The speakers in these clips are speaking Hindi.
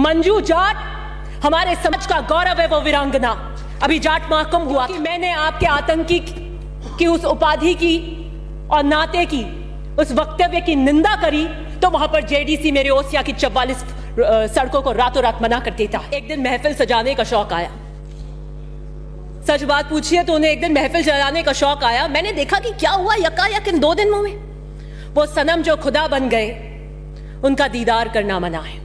मंजू जाट हमारे समाज का गौरव है, वो वीरांगना। अभी जाट महाकुंभ हुआ कि मैंने आपके आतंकी की उस उपाधि की और नाते की उस वक्तव्य की निंदा करी तो वहां पर जेडीसी मेरे ओसिया की 44 सड़कों को रातों रात मना कर देता। एक दिन महफिल सजाने का शौक आया, सच बात पूछिए तो उन्हें एक दिन महफिल सजाने का शौक आया। मैंने देखा कि क्या हुआ यकायक इन 2 दिनों में वो सनम जो खुदा बन गए उनका दीदार करना मना है।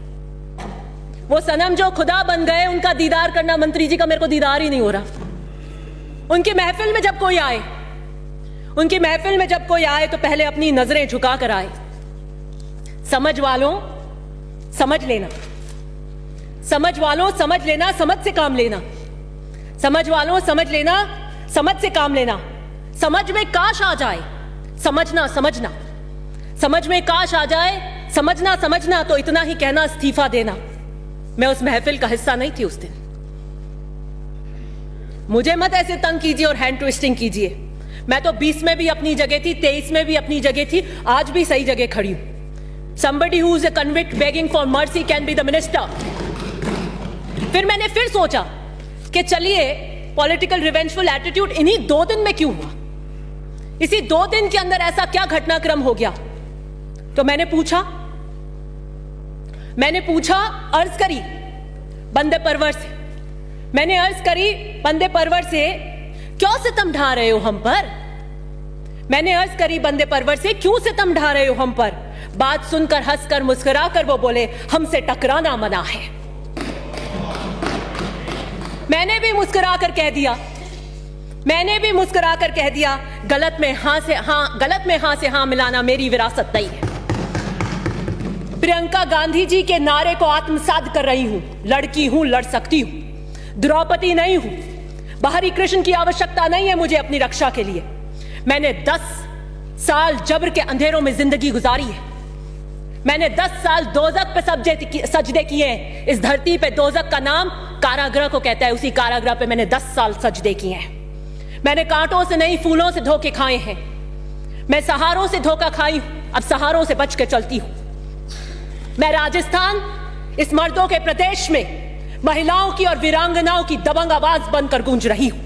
वो सनम जो खुदा बन गए उनका दीदार करना, मंत्री जी का मेरे को दीदार ही नहीं हो रहा। उनकी महफिल में जब कोई आए, उनकी महफिल में जब कोई आए तो पहले अपनी नजरें झुका कर आए। समझ वालों समझ लेना, समझ वालों समझ लेना, समझ से काम लेना। समझ वालों समझ लेना, समझ से काम लेना। समझ में काश आ जाए, समझना समझना। समझ में काश आ जाए, समझना समझना। तो इतना ही कहना, इस्तीफा देना। मैं उस महफिल का हिस्सा नहीं थी उस दिन। मुझे मत ऐसे तंग कीजिए और हैंड ट्विस्टिंग कीजिए। मैं तो 20 में भी अपनी जगह थी, 23 में भी अपनी जगह थी, आज भी सही जगह खड़ी हूं। Somebody who is a convict begging for mercy can be the minister. फिर मैंने फिर सोचा कि चलिए पॉलिटिकल रिवेंजफुल एटीट्यूड इन्हीं 2 दिन में क्यों हुआ, इसी 2 दिन के अंदर ऐसा क्या घटनाक्रम हो गया। तो मैंने पूछा, अर्ज करी बंदे परवर से, मैंने अर्ज करी बंदे परवर से, क्यों सितम ढा रहे हो हम पर। मैंने अर्ज करी बंदे परवर से, क्यों सितम ढा रहे हो हम पर। बात सुनकर हंसकर मुस्कुराकर वो बोले, हमसे टकराना मना है। मैंने भी मुस्कुराकर कह दिया, गलत में हां से हां मिलाना मेरी विरासत नहीं है। प्रियंका गांधी जी के नारे को आत्मसात कर रही हूं। लड़की हूं, लड़ सकती हूं, द्रौपदी नहीं हूं। बाहरी कृष्ण की आवश्यकता नहीं है मुझे अपनी रक्षा के लिए। मैंने 10 साल जबर के अंधेरों में जिंदगी गुजारी है। मैंने 10 साल दोजख पे सजदे किए हैं। इस धरती पे दोजख का नाम कारागृह को कहता है, उसी कारागृह पे मैंने 10 साल सजदे किए हैं। मैंने कांटों से नहीं, फूलों से धोखे खाए हैं। मैं सहारों से धोखा खाई हूं, अब सहारों से बच के चलती हूं। मैं राजस्थान, इस मर्दों के प्रदेश में महिलाओं की और वीरांगनाओं की दबंग आवाज बनकर गूंज रही हूं।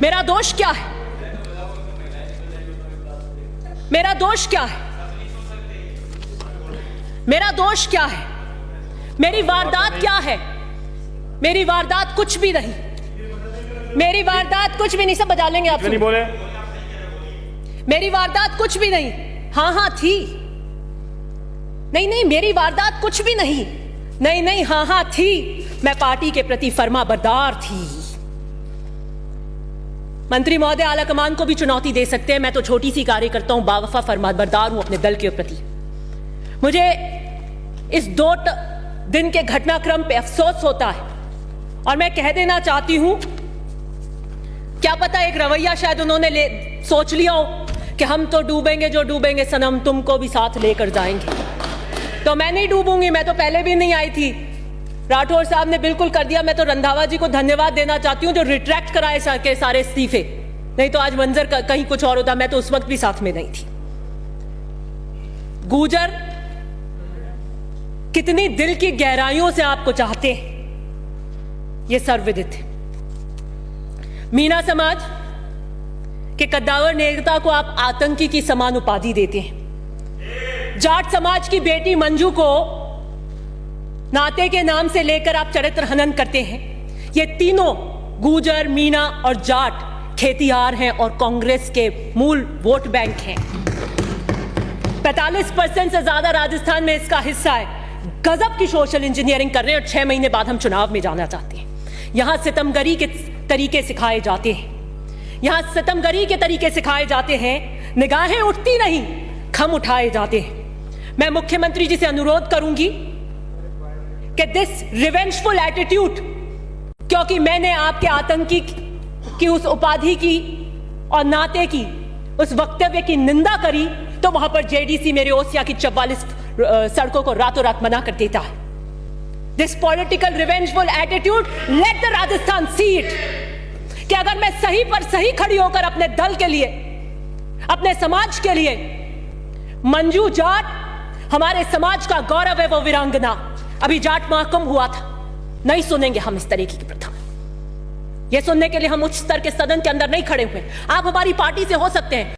मेरा दोष क्या है? मेरा दोष क्या है? मेरा दोष क्या है? मेरी वारदात क्या है? मेरी वारदात कुछ भी नहीं। मेरी वारदात कुछ भी नहीं। सब बजा लेंगे आप। नहीं बोले। मेरी वारदात कुछ भी नहीं। हाँ थी। नहीं, मेरी वारदात कुछ भी नहीं। नहीं, हाँ थी। मैं पार्टी के प्रति फर्माबरदार थी। मंत्री महोदय आला कमान को भी चुनौती दे सकते हैं। मैं तो छोटी सी कार्यकर्ता हूं, बावफा फर्माबरदार हूं अपने दल के प्रति। मुझे इस 2 दिन के घटनाक्रम पे अफसोस होता है और मैं कह देना चाहती हूं, क्या पता एक रवैया शायद उन्होंने सोच लिया हो कि हम तो डूबेंगे, जो डूबेंगे सनम तुमको भी साथ लेकर जाएंगे। तो मैं नहीं डूबूंगी, मैं तो पहले भी नहीं आई थी। राठौर साहब ने बिल्कुल कर दिया। मैं तो रंधावा जी को धन्यवाद देना चाहती हूं जो रिट्रैक्ट कराए के सारे इस्तीफे, नहीं तो आज मंजर कहीं कुछ और होता। मैं तो उस वक्त भी साथ में नहीं थी। गुर्जर कितनी दिल की गहराइयों से आपको चाहते हैं यह सर्वविदित है। मीना समाज के कद्दावर नेता को आप आतंकी की समान उपाधि देते हैं। जाट समाज की बेटी मंजू को नाते के नाम से लेकर आप चरित्र हनन करते हैं। ये तीनों गुर्जर, मीना और जाट खेतिहार हैं और कांग्रेस के मूल वोट बैंक हैं। 45% से ज्यादा राजस्थान में इसका हिस्सा है। गजब की सोशल इंजीनियरिंग कर रहे हैं और 6 महीने बाद हम चुनाव में जाना चाहते हैं। यहां सितमगरी के तरीके सिखाए जाते हैं। यहां सितमगरी के तरीके सिखाए जाते हैं। निगाहें उठती नहीं, खम उठाए जाते हैं। मैं मुख्यमंत्री जी से अनुरोध करूंगी कि दिस रिवेंजफुल एटीट्यूड, क्योंकि मैंने आपके आतंकी की उस उपाधि की और नाते की उस वक्तव्य की निंदा करी तो वहां पर जेडीसी मेरे ओसिया की 44 सड़कों को रातों रात मना कर देता है। This political revengeful attitude, let the Rajasthan see it, कि अगर मैं सही पर सही खड़ी होकर अपने दल के लिए, अपने समाज के लिए, मंजू जाट हमारे समाज का गौरव है, वो वीरांगना, अभी जाट महाकुंभ हुआ था, नहीं सुनेंगे हम इस तरीके की प्रथा। यह सुनने के लिए हम उच्च स्तर के सदन के अंदर नहीं खड़े हुए। आप हमारी पार्टी से हो सकते हैं,